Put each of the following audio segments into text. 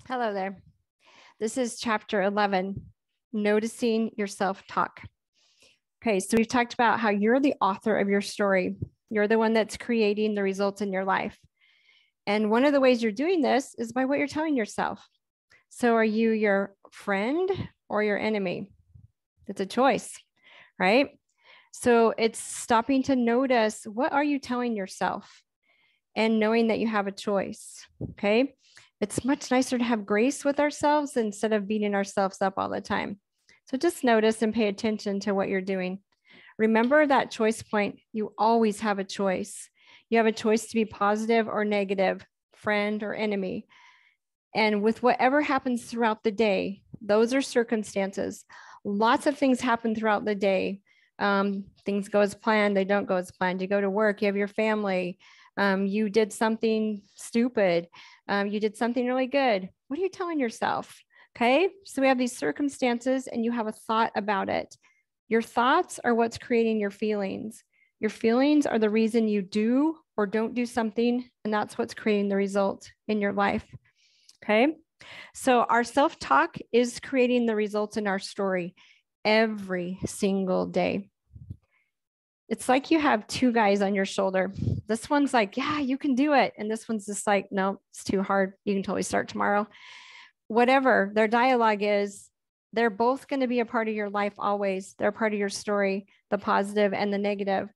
Hello there. This is chapter 11, noticing your self-talk. Okay, so we've talked about how you're the author of your story. You're the one that's creating the results in your life. And one of the ways you're doing this is by what you're telling yourself. So are you your friend or your enemy? It's a choice, right? So it's stopping to notice, what are you telling yourself? And knowing that you have a choice, okay? It's much nicer to have grace with ourselves instead of beating ourselves up all the time. So just notice and pay attention to what you're doing. Remember that choice point. You always have a choice. You have a choice to be positive or negative, friend or enemy. And with whatever happens throughout the day, those are circumstances. Lots of things happen throughout the day. Things go as planned, they don't go as planned. You go to work, you have your family. You did something stupid. You did something really good. What are you telling yourself? Okay, so we have these circumstances and you have a thought about it. Your thoughts are what's creating your feelings. Your feelings are the reason you do or don't do something, and that's what's creating the result in your life. Okay, so our self-talk is creating the results in our story every single day. It's like you have two guys on your shoulder. This one's like, yeah, you can do it. And this one's just like, no, it's too hard. You can totally start tomorrow. Whatever their dialogue is, they're both going to be a part of your life always. They're part of your story, the positive and the negative.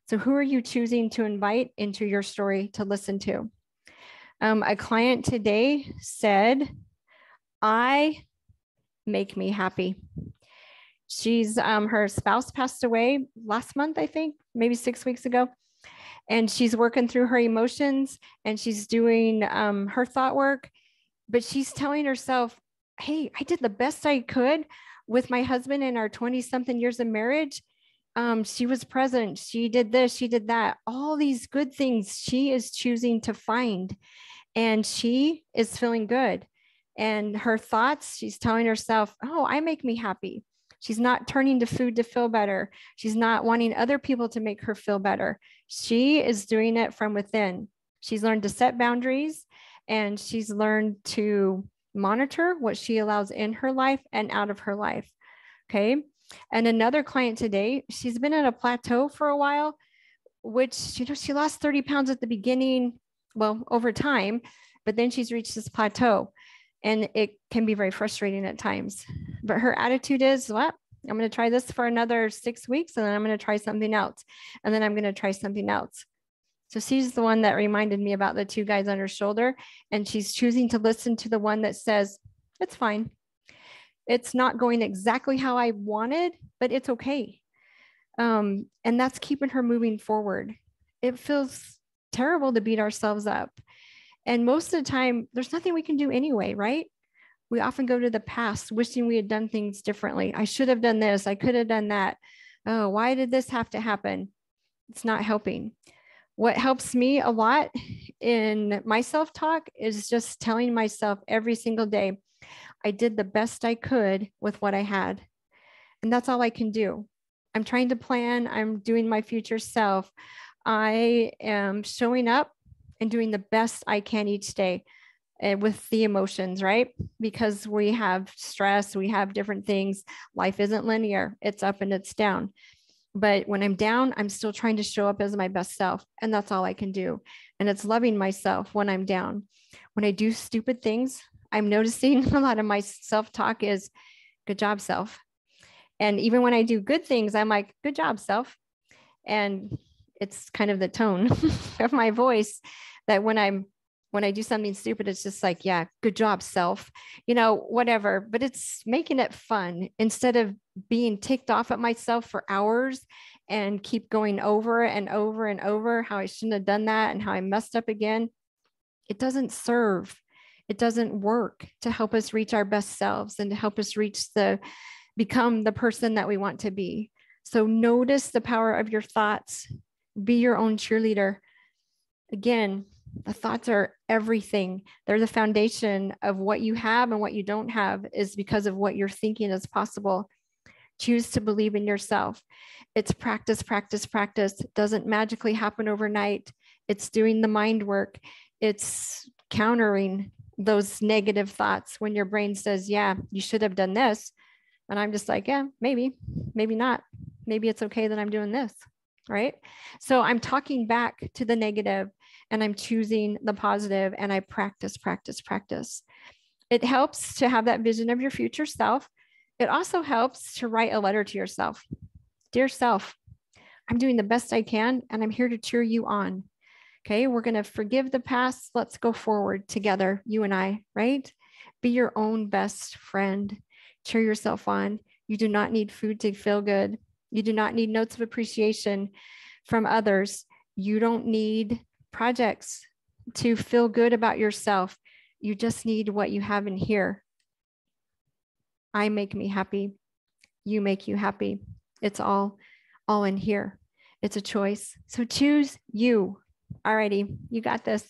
So who are you choosing to invite into your story to listen to? A client today said, I make me happy. She's her spouse passed away last month, I think, maybe 6 weeks ago. And she's working through her emotions and she's doing her thought work, but she's telling herself, hey, I did the best I could with my husband in our 20-something years of marriage. She was present. She did this, she did that. All these good things she is choosing to find, and she is feeling good. And her thoughts, she's telling herself, oh, I make me happy. She's not turning to food to feel better. She's not wanting other people to make her feel better. She is doing it from within. She's learned to set boundaries, and she's learned to monitor what she allows in her life and out of her life. Okay. And another client today, she's been at a plateau for a while, which, she lost 30 pounds at the beginning, well, over time, but then she's reached this plateau. And it can be very frustrating at times. But her attitude is, well, I'm going to try this for another 6 weeks, and then I'm going to try something else. And then I'm going to try something else. So she's the one that reminded me about the two guys on her shoulder. And she's choosing to listen to the one that says, it's fine. It's not going exactly how I wanted, but it's okay. And that's keeping her moving forward. It feels terrible to beat ourselves up. And most of the time, there's nothing we can do anyway, right? We often go to the past, wishing we had done things differently. I should have done this. I could have done that. Oh, why did this have to happen? It's not helping. What helps me a lot in my self-talk is just telling myself every single day, I did the best I could with what I had. And that's all I can do. I'm trying to plan. I'm doing my future self. I am showing up and doing the best I can each day with the emotions, right? Because we have stress, we have different things. Life isn't linear. It's up and it's down. But when I'm down, I'm still trying to show up as my best self. And that's all I can do. And it's loving myself when I'm down. When I do stupid things, I'm noticing a lot of my self-talk is, good job, self. And even when I do good things, I'm like, good job, self. And it's kind of the tone of my voice that when I do something stupid, it's just like, yeah, good job, self, whatever, but it's making it fun instead of being ticked off at myself for hours and keep going over and over and over how I shouldn't have done that and how I messed up again. It doesn't serve. It doesn't work to help us reach our best selves and to help us become the person that we want to be. So notice the power of your thoughts. Be your own cheerleader. Again, the thoughts are everything. They're the foundation of what you have and what you don't have is because of what you're thinking is possible. Choose to believe in yourself. It's practice, practice, practice. It doesn't magically happen overnight. It's doing the mind work. It's countering those negative thoughts when your brain says, yeah, you should have done this. And I'm just like, yeah, maybe not. Maybe it's okay that I'm doing this, right? So I'm talking back to the negative and I'm choosing the positive, and I practice. It helps to have that vision of your future self. It also helps to write a letter to yourself. Dear self, I'm doing the best I can, and I'm here to cheer you on. Okay, we're going to forgive the past. Let's go forward together, you and I, right? Be your own best friend. Cheer yourself on. You do not need food to feel good. You do not need notes of appreciation from others. You don't need projects to feel good about yourself. You just need what you have in here. I make me happy. You make you happy. It's all in here. It's a choice. So choose you. Alrighty, you got this.